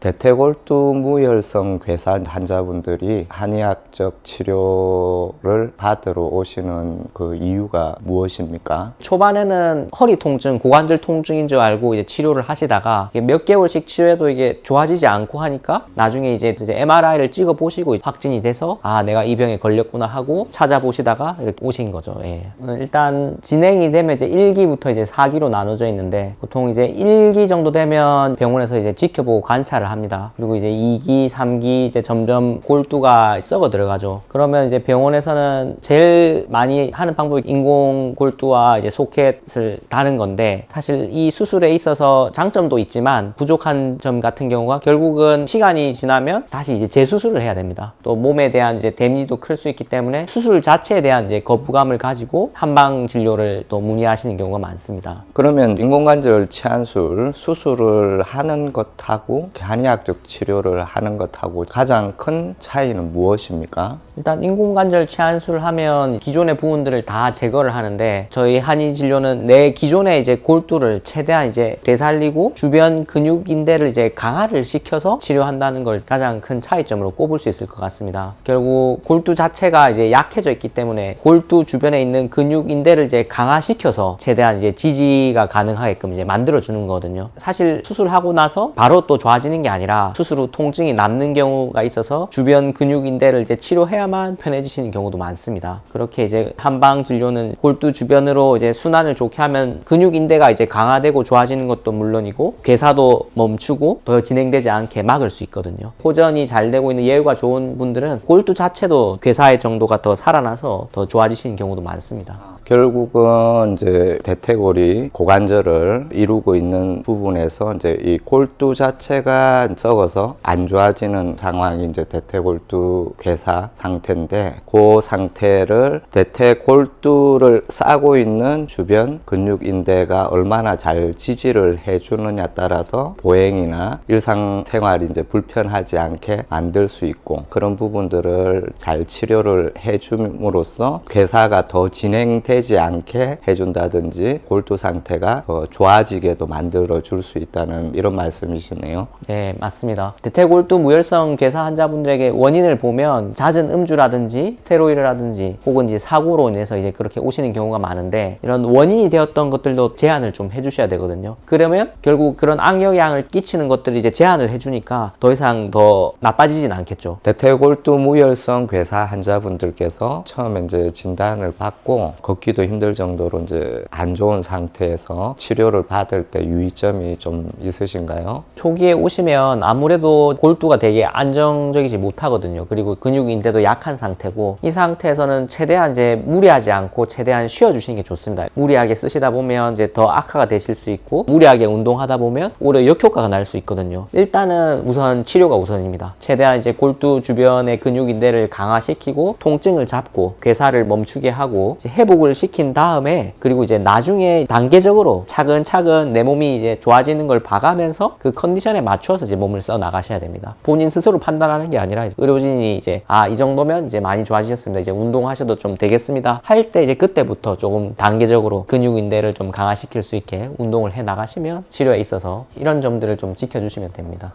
대퇴골두 무혈성 괴사 환자분들이 한의학적 치료를 받으러 오시는 그 이유가 무엇입니까? 초반에는 허리 통증, 고관절 통증인 줄 알고 이제 치료를 하시다가 몇 개월씩 치료해도 이게 좋아지지 않고 하니까 나중에 이제 MRI를 찍어 보시고 확진이 돼서 아, 내가 이 병에 걸렸구나 하고 찾아보시다가 이렇게 오신 거죠. 예. 일단 진행이 되면 이제 1기부터 이제 4기로 나눠져 있는데 보통 이제 1기 정도 되면 병원에서 이제 지켜보고 관찰을 합니다. 그리고 이제 2기, 3기 이제 점점 골두가 썩어 들어가죠. 그러면 이제 병원에서는 제일 많이 하는 방법이 인공 골두와 이제 소켓을 다는 건데 사실 이 수술에 있어서 장점도 있지만 부족한 점 같은 경우가 결국은 시간이 지나면 다시 이제 재수술을 해야 됩니다. 또 몸에 대한 이제 데미지도 클 수 있기 때문에 수술 자체에 대한 이제 거부감을 가지고 한방 진료를 또 문의하시는 경우가 많습니다. 그러면 인공관절 치안술 수술을 하는 것하고 한의학적 치료를 하는 것하고 가장 큰 차이는 무엇입니까? 일단 인공관절 치안술을 하면 기존의 부분들을 다 제거를 하는데 저희 한의 진료는 내 기존의 이제 골두를 최대한 이제 되살리고 주변 근육인대를 이제 강화를 시켜서 치료한다는 걸 가장 큰 차이점으로 꼽을 수 있을 것 같습니다. 결국 골두 자체가 이제 약해져 있기 때문에 골두 주변에 있는 근육인대를 이제 강화시켜서 최대한 이제 지지가 가능하게끔 이제 만들어 주는 거거든요. 사실 수술하고 나서 바로 또 좋아지는 게 아니라 수술 후 통증이 남는 경우가 있어서 주변 근육인대를 이제 치료해야만 편해지시는 경우도 많습니다. 그렇게 이제 한방 진료는 골두 주변으로 이제 순환을 좋게 하면 근육인대가 이제 강화되고 좋아지는 것도 물론이고 괴사도 멈추고 더 진행되지 않게 막을 수 있거든요. 호전이 잘 되고 있는 예후가 좋은 분들은 골두 자체도 괴사의 정도가 더 살아나서 더 좋아지시는 경우도 많습니다. 결국은 이제 대퇴골이 고관절을 이루고 있는 부분에서 이제 이 골두 자체가 썩어서 안 좋아지는 상황이 이제 대퇴골두 괴사 상태인데 그 상태를 대퇴골두를 싸고 있는 주변 근육인대가 얼마나 잘 지지를 해주느냐 따라서 보행이나 일상생활이 이제 불편하지 않게 만들 수 있고 그런 부분들을 잘 치료를 해줌으로써 괴사가 더 진행되지 않게 해준다든지 골두 상태가 더 좋아지게도 만들어 줄 수 있다는 이런 말씀이시네요. 네, 맞습니다. 대퇴골두 무혈성 괴사 환자분들에게 원인을 보면 잦은 음주라든지 스테로이드라든지 혹은 이제 사고로 인해서 이제 그렇게 오시는 경우가 많은데 이런 원인이 되었던 것들도 제한을 좀 해주셔야 되거든요. 그러면 결국 그런 악영향을 끼치는 것들을 이제 제한을 해주니까 더 이상 더 나빠지진 않겠죠. 대퇴골두 무혈성 괴사 환자분들께서 처음에 이제 진단을 받고 걷기도 힘들 정도로 이제 안 좋은 상태에서 치료를 받을 때 유의점이 좀 있으신가요? 초기에 오시면 아무래도 골두가 되게 안정적이지 못하거든요. 그리고 근육인대도 약한 상태고 이 상태에서는 최대한 이제 무리하지 않고 최대한 쉬어주시는 게 좋습니다. 무리하게 쓰시다 보면 이제 더 악화가 되실 수 있고 무리하게 운동하다 보면 오히려 역효과가 날 수 있거든요. 일단은 우선 치료가 우선입니다. 최대한 이제 골두 주변의 근육인대를 강화시키고 통증을 잡고 괴사를 멈추게 하고 이제 회복을 시킨 다음에 그리고 이제 나중에 단계적으로 차근차근 내 몸이 이제 좋아지는 걸 봐가면서 그 컨디션에 맞춰서 이제 몸을 써 나가셔야 됩니다. 본인 스스로 판단하는 게 아니라 의료진이 이제 이 정도면 이제 많이 좋아지셨습니다. 이제 운동하셔도 좀 되겠습니다. 할 때 이제 그때부터 조금 단계적으로 근육인대를 좀 강화시킬 수 있게 운동을 해 나가시면 치료에 있어서 이런 점들을 좀 지켜주시면 됩니다.